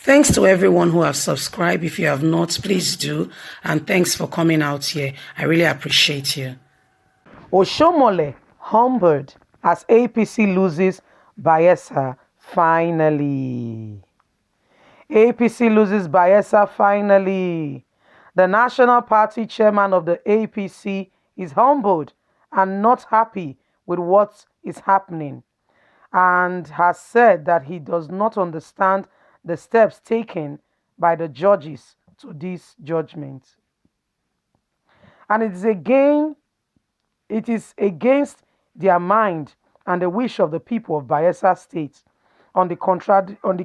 Thanks to everyone who have subscribed. If you have not, please do. And thanks for coming out here. I really appreciate you. Oshiomhole humbled as APC loses Bayelsa finally. APC loses Bayelsa finally. The National Party chairman of the APC is humbled and not happy with what is happening, and has said that he does not understand the steps taken by the judges to this judgment. And it is against their mind and the wish of the people of Bayelsa State. On the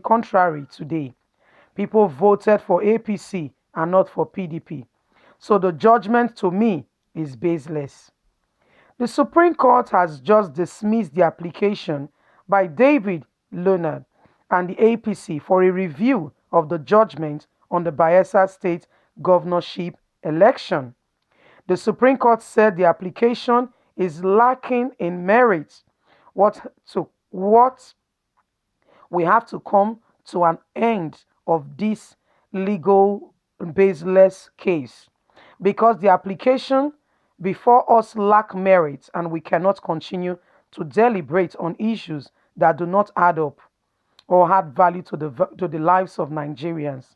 contrary, today, people voted for APC and not for PDP. So the judgment to me is baseless. The Supreme Court has just dismissed the application by David Leonard and the APC for a review of the judgment on the Bayelsa State governorship election. The Supreme Court said the application is lacking in merit. What we have to come to an end of this legal baseless case, because the application before us lack merit and we cannot continue to deliberate on issues that do not add up or add value to the lives of Nigerians,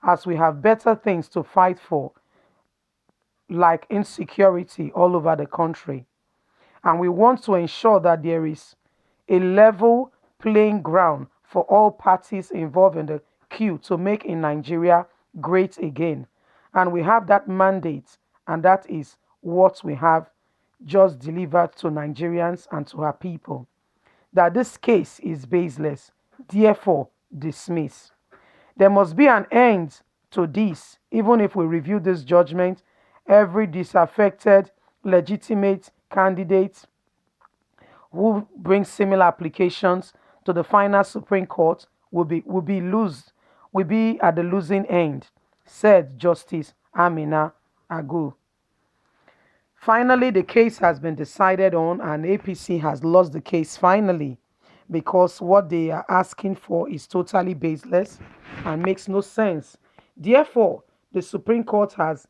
as we have better things to fight for, like insecurity all over the country. And we want to ensure that there is a level playing ground for all parties involved in the queue to make in Nigeria great again. And we have that mandate, and that is what we have just delivered to Nigerians and to our people. That this case is baseless, therefore dismiss. There must be an end to this. Even if we review this judgment, every disaffected legitimate candidate who brings similar applications to the final Supreme Court will be at the losing end, said Justice Amina Agu. Finally, the case has been decided on, and APC has lost the case finally, because what they are asking for is totally baseless and makes no sense. Therefore, the Supreme Court has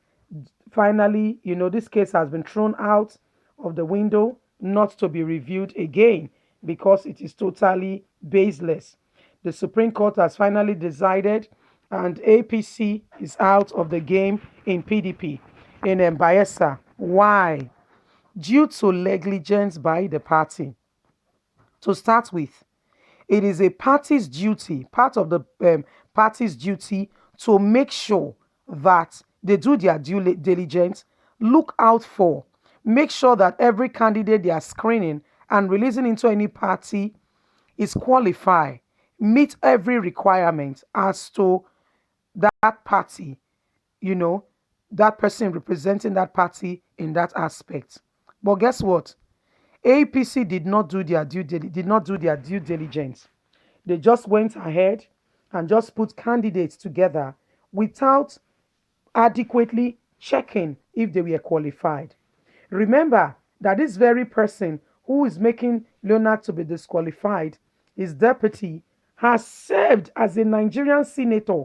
finally, this case has been thrown out of the window, not to be reviewed again, because it is totally baseless. The Supreme Court has finally decided, and APC is out of the game in PDP in Bayelsa. Why? Due to negligence by the party. To start with, it is a party's duty, part of the party's duty, to make sure that they do their due diligence, look out for, make sure that every candidate they are screening and releasing into any party is qualified, meet every requirement as to that party, that person representing that party in that aspect. But guess what? APC did not do their due diligence. They just went ahead and just put candidates together without adequately checking if they were qualified. Remember that this very person who is making Leonard to be disqualified, his deputy, has served as a Nigerian senator.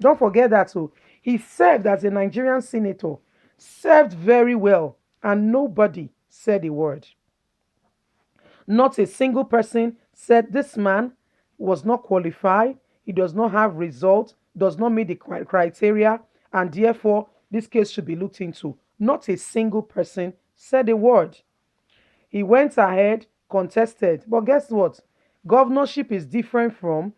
Don't forget that too. He served as a Nigerian senator, served very well, and nobody said a word. Not a single person said this man was not qualified, he does not have results, does not meet the criteria, and therefore this case should be looked into. Not a single person said a word. He went ahead, contested, but guess what? Governorship is different from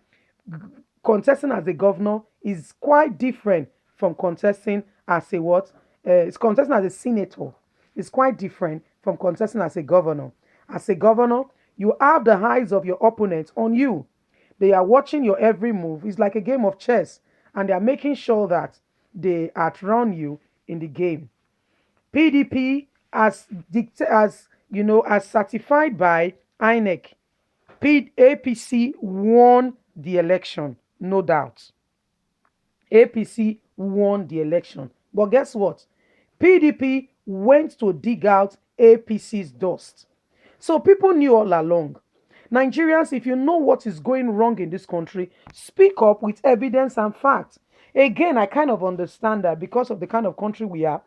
contesting as a governor, is quite different from contesting as a what? It's contesting as a senator. It's quite different from contesting as a governor. As a governor, you have the eyes of your opponents on you. They are watching your every move. It's like a game of chess, and they are making sure that they outrun you in the game. PDP, as certified by INEC, APC won the election, no doubt. APC won the election. But guess what? PDP went to dig out APC's dust. So people knew all along Nigerians, if you know what is going wrong in this country, speak up with evidence and facts. Again, I kind of understand that because of the kind of country we are,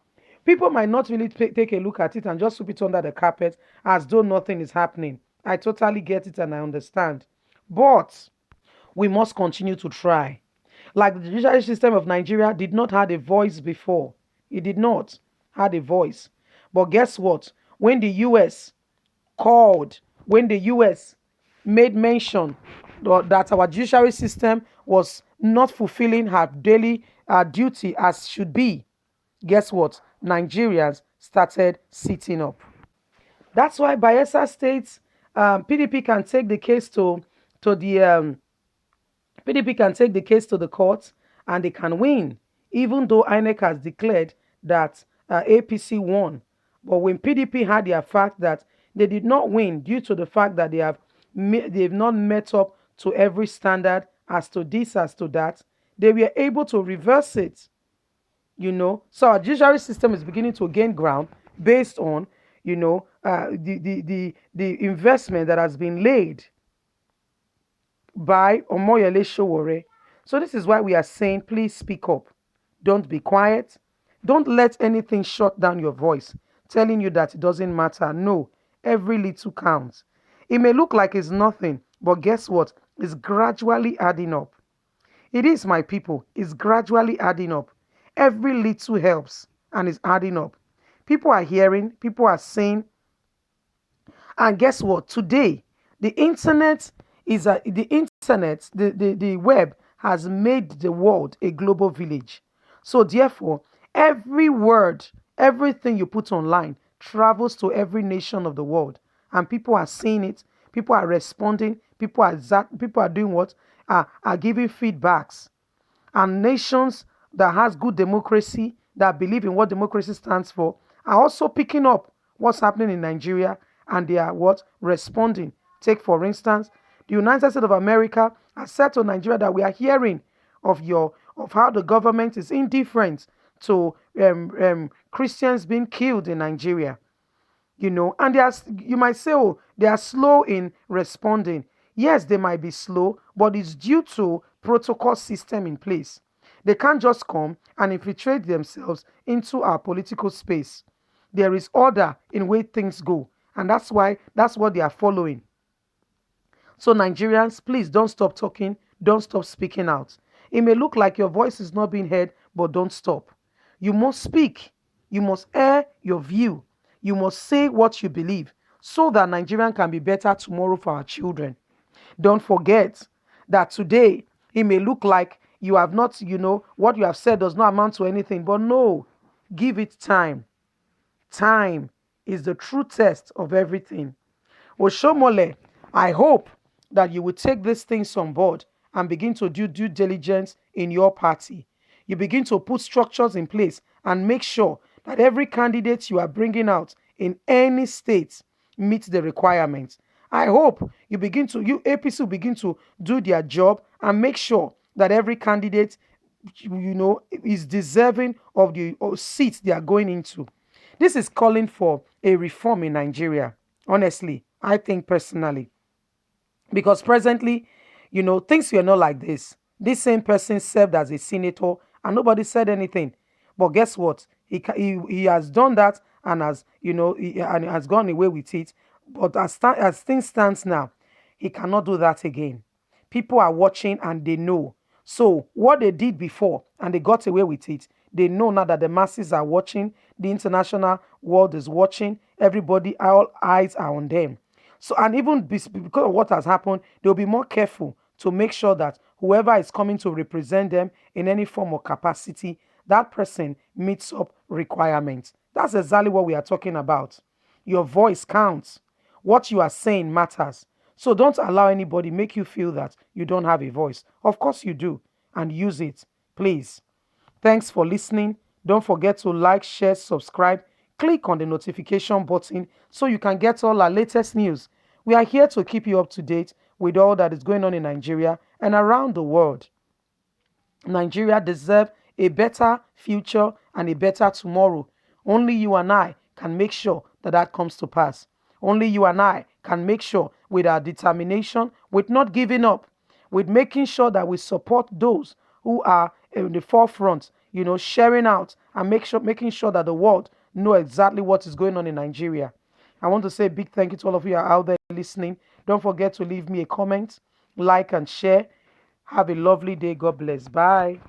people might not really take a look at it and just sweep it under the carpet as though nothing is happening. I totally get it and I understand. But we must continue to try. Like the judicial system of Nigeria did not have a voice before. It did not had a voice. But guess what? When the US called, when the US made mention that our judiciary system was not fulfilling her daily duty as should be, guess what? Nigerians started sitting up. That's why Bayelsa State PDP can take the case to the PDP can take the case to the court and they can win, even though INEC has declared that APC won. But when PDP had their fact that they did not win due to the fact that they've not met up to every standard as to this, as to that, they were able to reverse it. So our judiciary system is beginning to gain ground based on the investment that has been laid by Omoyele Showore. So this is why we are saying, please speak up. Don't be quiet. Don't let anything shut down your voice, telling you that it doesn't matter. No, every little counts. It may look like it's nothing, but guess what? It's gradually adding up. It is, my people. It's gradually adding up. Every little helps and is adding up. People are hearing, people are saying, and guess what? Today, the internet the web has made the world a global village. So therefore, every word, everything you put online travels to every nation of the world. And people are seeing it, people are responding, people are doing what? Are giving feedbacks. And nations that has good democracy, that believe in what democracy stands for, are also picking up what's happening in Nigeria and they are what? Responding. Take for instance, the United States of America has said to Nigeria that we are hearing of how the government is indifferent to Christians being killed in Nigeria. And you might say, oh, they are slow in responding. Yes, they might be slow, but it's due to protocol system in place. They can't just come and infiltrate themselves into our political space. There is order in way things go, and that's what they are following. So Nigerians, please don't stop talking, don't stop speaking out. It may look like your voice is not being heard, but don't stop. You must speak. You must air your view. You must say what you believe so that Nigerian can be better tomorrow for our children. Don't forget that today it may look like you have not, what you have said does not amount to anything, but no, give it time. Time is the true test of everything. Oshiomhole, I hope that you will take these things on board and begin to do due diligence in your party. You begin to put structures in place and make sure that every candidate you are bringing out in any state meets the requirements. I hope you APC will begin to do their job and make sure that every candidate is deserving of the seats they are going into. This is calling for a reform in Nigeria. Honestly, I think personally, because presently, things were not like this. This same person served as a senator and nobody said anything. But guess what? He has done that and has gone away with it. But as things stands now, he cannot do that again. People are watching and they know. So what they did before and they got away with it, they know now that the masses are watching, the international world is watching, everybody, all eyes are on them. So, and even because of what has happened, they'll be more careful to make sure that whoever is coming to represent them in any form or capacity, that person meets up requirements. That's exactly what we are talking about. Your voice counts. What you are saying matters. So don't allow anybody make you feel that you don't have a voice. Of course you do, and use it, please. Thanks for listening. Don't forget to like, share, subscribe. Click on the notification button so you can get all our latest news. We are here to keep you up to date with all that is going on in Nigeria and around the world. Nigeria deserves a better future and a better tomorrow. Only you and I can make sure that that comes to pass. Only you and I can make sure with our determination, with not giving up, with making sure that we support those who are in the forefront, sharing out and making sure that the world know exactly what is going on in Nigeria. I want to say a big thank you to all of you out there listening. Don't forget to leave me a comment, like, and share. Have a lovely day. God bless. Bye.